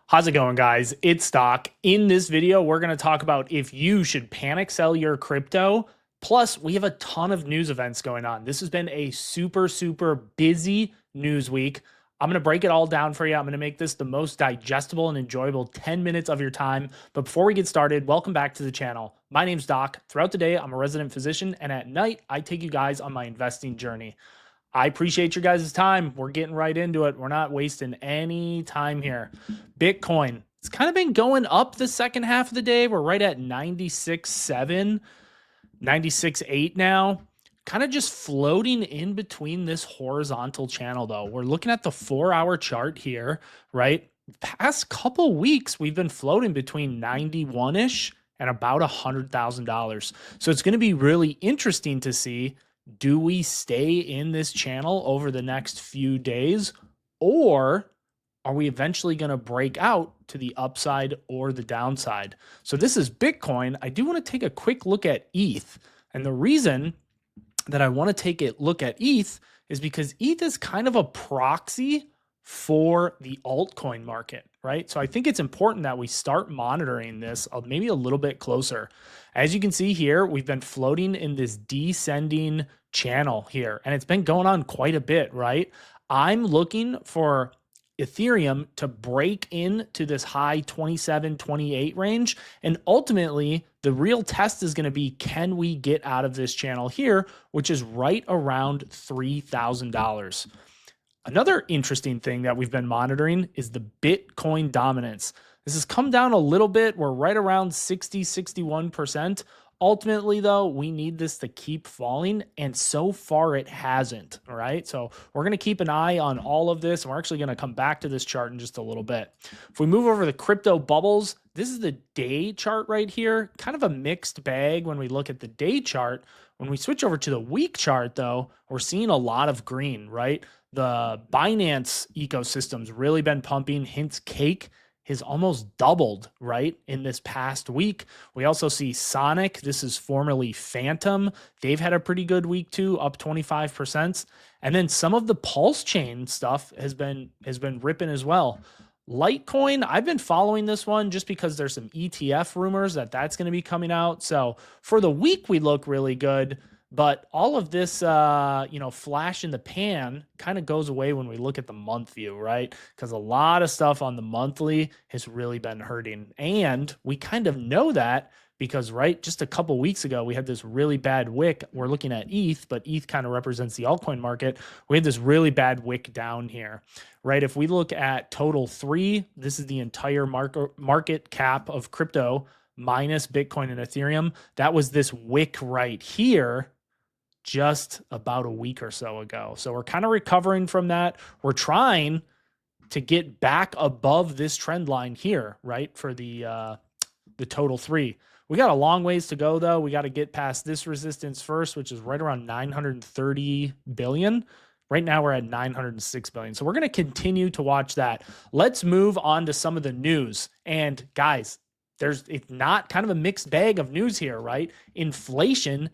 How's it going, guys? It's Doc. In this video, we're going to talk about if you should panic sell your crypto. Plus, we have a ton of news events going on. This has been a super busy news week. I'm going to break it all down for you. I'm going to make this the most digestible and enjoyable 10 minutes of your time. But before we get started, welcome back to the channel. My name's Doc. Throughout the day, I'm a resident physician, and at night, I take you guys on my investing journey. I appreciate your guys' time. We're getting right into it. We're not wasting any time here. Bitcoin, it's kind of been going up the second half of the day. We're right at 96.7, 96.8 now. Kind of just floating in between this horizontal channel, though. We're looking at the 4-hour chart here, right? Past couple weeks, we've been floating between 91-ish and about $100,000. So it's going to be really interesting to see, do we stay in this channel over the next few days, or are we eventually going to break out to the upside or the downside? So this is Bitcoin. I do want to take a quick look at ETH. And the reason that I want to take a look at ETH is because ETH is kind of a proxy for the altcoin market, right? So I think it's important that we start monitoring this maybe a little bit closer. As you can see here, we've been floating in this descending channel here, and it's been going on quite a bit, right? I'm looking for Ethereum to break into this high 27, 28 range. And ultimately, the real test is going to be, can we get out of this channel here, which is right around $3,000. Another interesting thing that we've been monitoring is the Bitcoin dominance. This has come down a little bit. We're right around 60, 61%. Ultimately, though, we need this to keep falling, and so far it hasn't, all right? So we're going to keep an eye on all of this, and we're actually going to come back to this chart in just a little bit. If we move over the crypto bubbles, this is the day chart right here, kind of a mixed bag when we look at the day chart. When we switch over to the week chart, though, we're seeing a lot of green, right? The Binance ecosystem's really been pumping, hence Cake has almost doubled, right, in this past week. We also see Sonic. This is formerly Phantom. They've had a pretty good week too, up 25%. And then some of the Pulse Chain stuff has been ripping as well. Litecoin, I've been following this one just because there's some ETF rumors that that's going to be coming out. So for the week, we look really good. But all of this, flash in the pan kind of goes away when we look at the month view, right? Because a lot of stuff on the monthly has really been hurting. And we kind of know that because, right, just a couple weeks ago, we had this really bad wick. We're looking at ETH, but ETH kind of represents the altcoin market. We had this really bad wick down here, right? If we look at total 3, this is the entire market cap of crypto minus Bitcoin and Ethereum. That was this wick right here just about a week or so ago. So we're kind of recovering from that. We're trying to get back above this trend line here, right? For the total 3. We got a long ways to go though. We got to get past this resistance first, which is right around 930 billion. Right now we're at 906 billion. So we're going to continue to watch that. Let's move on to some of the news. And guys, it's not kind of a mixed bag of news here, right? Inflation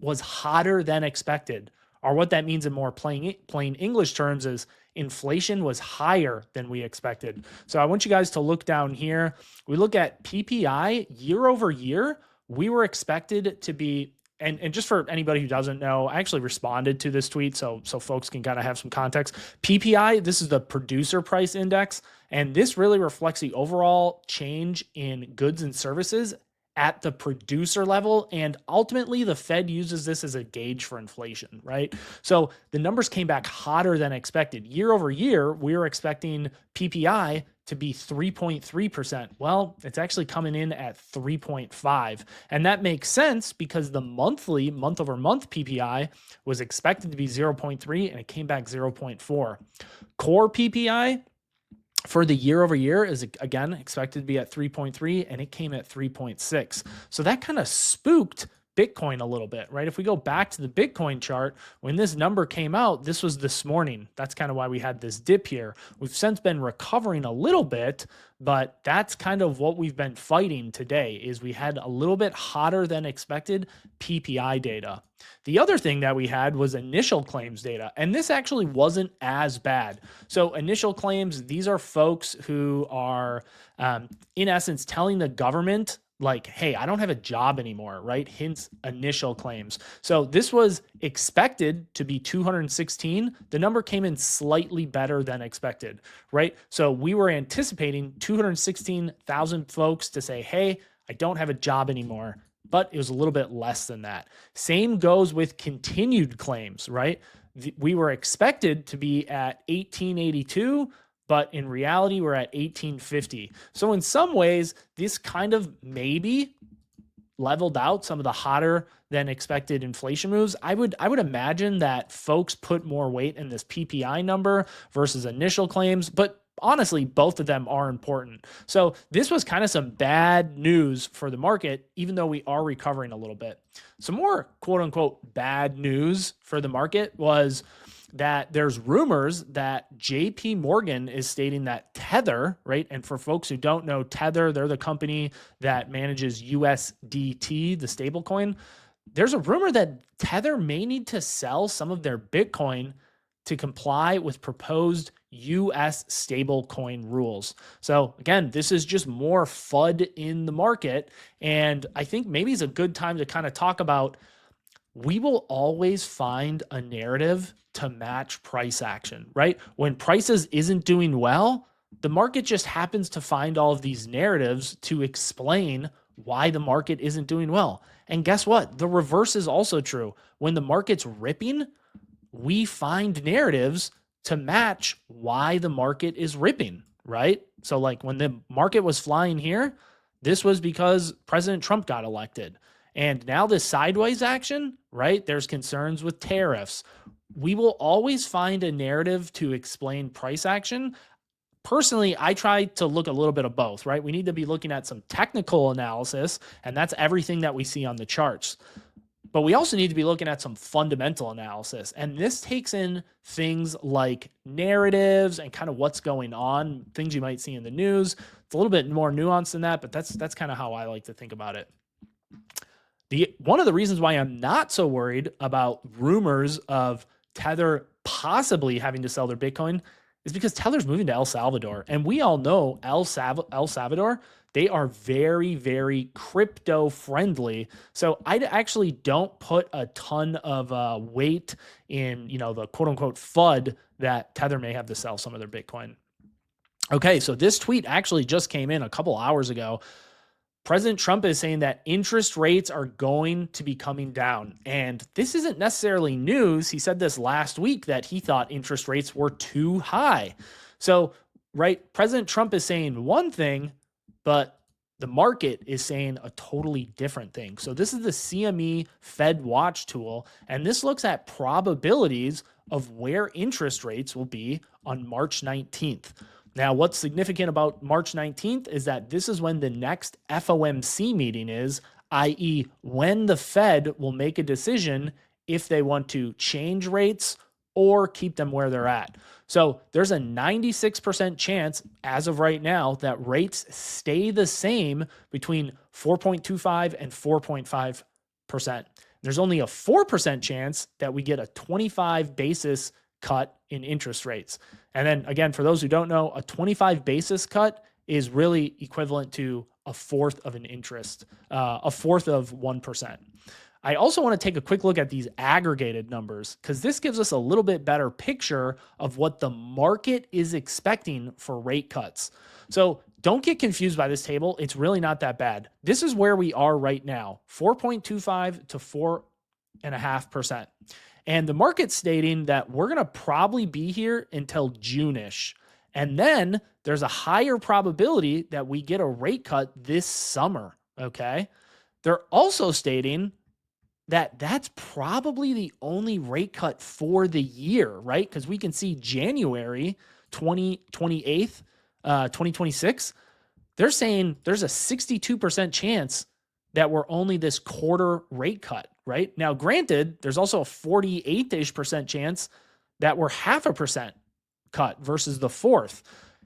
was hotter than expected, or what that means in more plain English terms is inflation was higher than we expected. So I want you guys to look down here. We look at PPI year over year. We were expected to be, and just for anybody who doesn't know, I actually responded to this tweet so folks can kind of have some context. PPI, this is the producer price index, and this really reflects the overall change in goods and services at the producer level. And ultimately, the Fed uses this as a gauge for inflation, right? So the numbers came back hotter than expected. Year over year, we were expecting PPI to be 3.3%. Well, it's actually coming in at 3.5. And that makes sense because the monthly, month over month PPI was expected to be 0.3 and it came back 0.4. Core PPI for the year over year is again expected to be at 3.3 and it came at 3.6. So that kind of spooked Bitcoin a little bit, right? If we go back to the Bitcoin chart, when this number came out, this was this morning. That's kind of why we had this dip here. We've since been recovering a little bit, but that's kind of what we've been fighting today is we had a little bit hotter than expected PPI data. The other thing that we had was initial claims data, and this actually wasn't as bad. So initial claims, these are folks who are in essence telling the government like, hey, I don't have a job anymore, right? Hence initial claims. So this was expected to be 216. The number came in slightly better than expected, right? So we were anticipating 216,000 folks to say, hey, I don't have a job anymore, but it was a little bit less than that. Same goes with continued claims, right? We were expected to be at 1882, but in reality, we're at 1850. So in some ways, this kind of maybe leveled out some of the hotter than expected inflation moves. I would imagine that folks put more weight in this PPI number versus initial claims, but honestly, both of them are important. So this was kind of some bad news for the market, even though we are recovering a little bit. Some more quote unquote bad news for the market was that there's rumors that JP Morgan is stating that Tether, right? And for folks who don't know Tether, they're the company that manages USDT, the stablecoin. There's a rumor that Tether may need to sell some of their Bitcoin to comply with proposed US stablecoin rules. So again, this is just more FUD in the market. And I think maybe it's a good time to kind of talk about we will always find a narrative to match price action, right? When prices isn't doing well, the market just happens to find all of these narratives to explain why the market isn't doing well. And guess what? The reverse is also true. When the market's ripping, we find narratives to match why the market is ripping, right? So like when the market was flying here, this was because President Trump got elected. And now this sideways action, right? There's concerns with tariffs. We will always find a narrative to explain price action. Personally, I try to look a little bit of both, right? We need to be looking at some technical analysis, and that's everything that we see on the charts. But we also need to be looking at some fundamental analysis. And this takes in things like narratives and kind of what's going on, things you might see in the news. It's a little bit more nuanced than that, but that's kind of how I like to think about it. One of the reasons why I'm not so worried about rumors of Tether possibly having to sell their Bitcoin is because Tether's moving to El Salvador. And we all know El Salvador, they are very, very crypto friendly. So I actually don't put a ton of weight in, the quote unquote FUD that Tether may have to sell some of their Bitcoin. Okay, so this tweet actually just came in a couple hours ago. President Trump is saying that interest rates are going to be coming down. And this isn't necessarily news. He said this last week that he thought interest rates were too high. So, right, President Trump is saying one thing, but the market is saying a totally different thing. So this is the CME Fed Watch tool, and this looks at probabilities of where interest rates will be on March 19th. Now, what's significant about March 19th is that this is when the next FOMC meeting is, i.e., when the Fed will make a decision if they want to change rates or keep them where they're at. So there's a 96% chance as of right now that rates stay the same between 4.25 and 4.5%. There's only a 4% chance that we get a 25 basis cut in interest rates. And then again, for those who don't know, a 25 basis cut is really equivalent to a fourth of an interest, a fourth of 1%. I also want to take a quick look at these aggregated numbers because this gives us a little bit better picture of what the market is expecting for rate cuts. So don't get confused by this table. It's really not that bad. This is where we are right now, 4.25 to 4.5%. And the market's stating that we're going to probably be here until June-ish. And then there's a higher probability that we get a rate cut this summer, okay? They're also stating that that's probably the only rate cut for the year, right? Because we can see January 2026, they're saying there's a 62% chance that we're only this quarter rate cut, right? Now, granted, there's also a 48-ish% chance that we're 0.5% cut versus the fourth.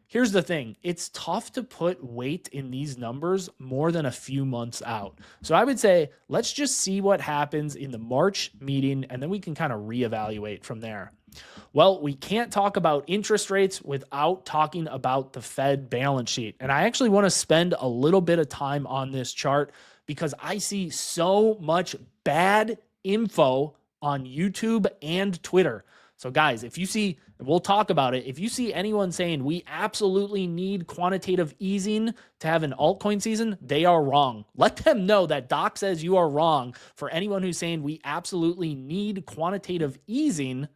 Here's the thing. It's tough to put weight in these numbers more than a few months out. So I would say, let's just see what happens in the March meeting, and then we can kind of reevaluate from there. Well, we can't talk about interest rates without talking about the Fed balance sheet. And I actually want to spend a little bit of time on this chart because I see so much bad info on YouTube and Twitter. So guys, if you see, we'll talk about it. If you see anyone saying we absolutely need quantitative easing to have an altcoin season, they are wrong. Let them know that Doc says you are wrong for anyone who's saying we absolutely need quantitative easing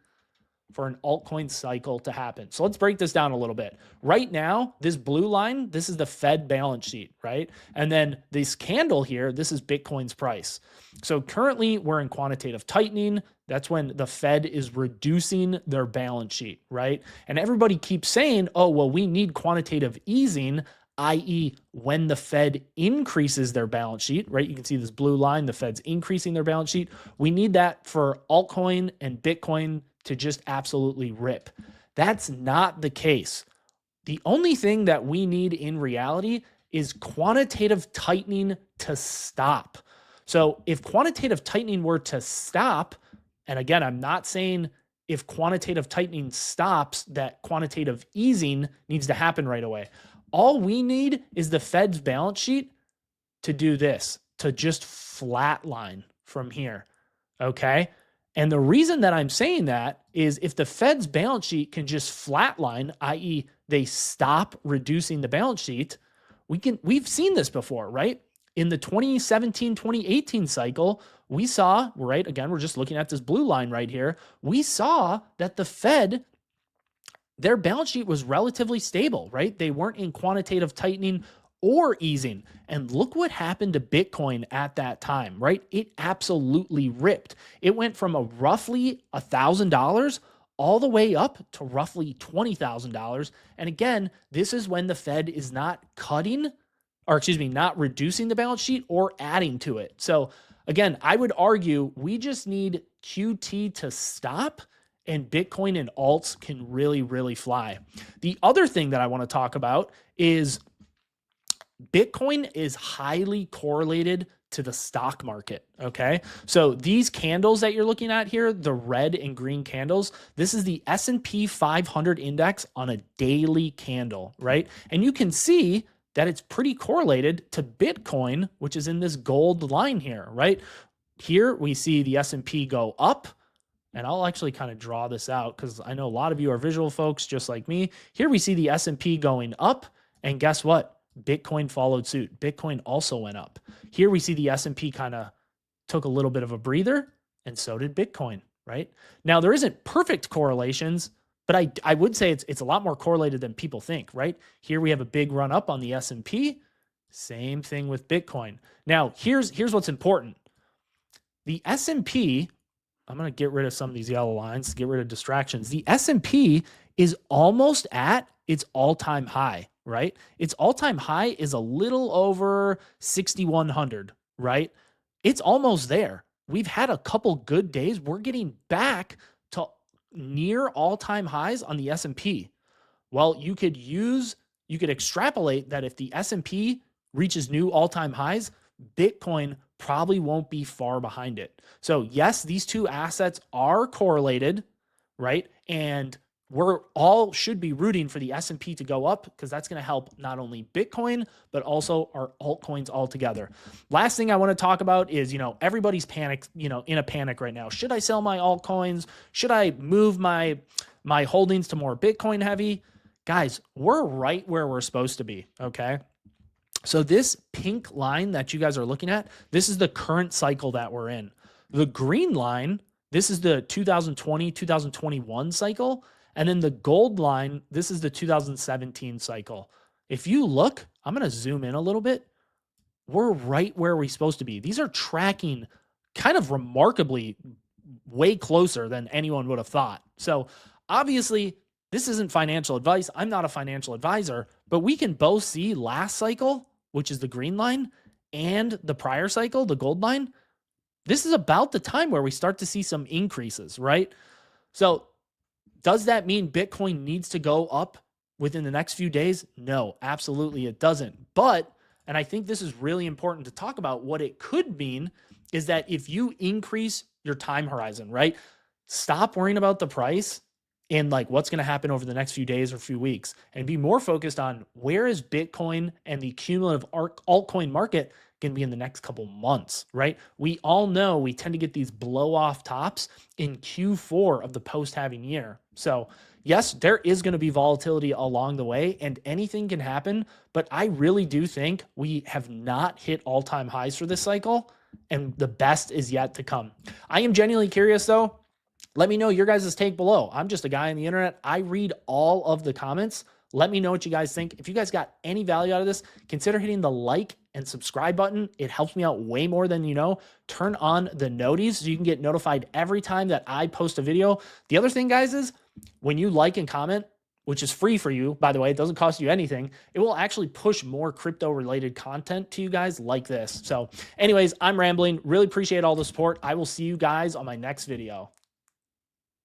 for an altcoin cycle to happen. So let's break this down a little bit. Right now, this blue line, this is the Fed balance sheet, right? And then this candle here, this is Bitcoin's price. So currently we're in quantitative tightening. That's when the Fed is reducing their balance sheet, right? And everybody keeps saying, oh, well, we need quantitative easing, i.e. when the Fed increases their balance sheet, right? You can see this blue line, the Fed's increasing their balance sheet. We need that for altcoin and Bitcoin to just absolutely rip. That's not the case. The only thing that we need in reality is quantitative tightening to stop. So if quantitative tightening were to stop, and again, I'm not saying if quantitative tightening stops that quantitative easing needs to happen right away. All we need is the Fed's balance sheet to do this, to just flatline from here, okay? And the reason that I'm saying that is if the Fed's balance sheet can just flatline, i.e. they stop reducing the balance sheet, we've seen this before, right? In the 2017, 2018 cycle, we saw, right, again, we're just looking at this blue line right here. We saw that the Fed, their balance sheet was relatively stable, right? They weren't in quantitative tightening or easing. And look what happened to Bitcoin at that time, right? It absolutely ripped. It went from a roughly $1,000 all the way up to roughly $20,000. And again, this is when the Fed is not not reducing the balance sheet or adding to it. So again, I would argue we just need QT to stop and Bitcoin and alts can really, really fly. The other thing that I want to talk about is Bitcoin is highly correlated to the stock market, okay? So these candles that you're looking at here, the red and green candles, this is the S&P 500 index on a daily candle, right? And you can see that it's pretty correlated to Bitcoin, which is in this gold line here, right? Here we see the S&P go up, and I'll actually kind of draw this out because I know a lot of you are visual folks just like me. Here we see the S&P going up, and guess what? Bitcoin followed suit. Bitcoin also went up. Here we see the S&P kind of took a little bit of a breather, and so did Bitcoin, right? Now, there isn't perfect correlations, but I would say it's a lot more correlated than people think, right? Here we have a big run up on the S&P. Same thing with Bitcoin. Now, here's what's important. The S&P, I'm going to get rid of some of these yellow lines to get rid of distractions. The S&P is almost at its all-time high, right? Its all-time high is a little over 6,100, right? It's almost there. We've had a couple good days. We're getting back to near all-time highs on the S&P. Well, you could extrapolate that if the S&P reaches new all-time highs, Bitcoin probably won't be far behind it. So yes, these two assets are correlated, right? And we're all should be rooting for the S&P to go up because that's going to help not only Bitcoin, but also our altcoins altogether. Last thing I want to talk about is, everybody's panicked, in a panic right now. Should I sell my altcoins? Should I move my holdings to more Bitcoin heavy? Guys, we're right where we're supposed to be, okay? So this pink line that you guys are looking at, this is the current cycle that we're in. The green line, this is the 2020, 2021 cycle. And then the gold line, this is the 2017 cycle. If you look, I'm going to zoom in a little bit. We're right where we're supposed to be. These are tracking kind of remarkably way closer than anyone would have thought. So obviously, this isn't financial advice. I'm not a financial advisor, but we can both see last cycle, which is the green line, and the prior cycle, the gold line, this is about the time where we start to see some increases, right? So does that mean Bitcoin needs to go up within the next few days? No, absolutely it doesn't. But, and I think this is really important to talk about, what it could mean is that if you increase your time horizon, right? Stop worrying about the price and like what's going to happen over the next few days or few weeks, and be more focused on where is Bitcoin and the cumulative altcoin market going to be in the next couple months, right? We all know we tend to get these blow off tops in Q4 of the post halving year. So yes, there is going to be volatility along the way and anything can happen, but I really do think we have not hit all-time highs for this cycle and the best is yet to come. I am genuinely curious though. Let me know your guys' take below. I'm just a guy on the internet. I read all of the comments. Let me know what you guys think. If you guys got any value out of this, consider hitting the like and subscribe button. It helps me out way more than you know. Turn on the noties so you can get notified every time that I post a video. The other thing, guys, is when you like and comment, which is free for you, by the way, it doesn't cost you anything, it will actually push more crypto-related content to you guys like this. So anyways, I'm rambling. Really appreciate all the support. I will see you guys on my next video.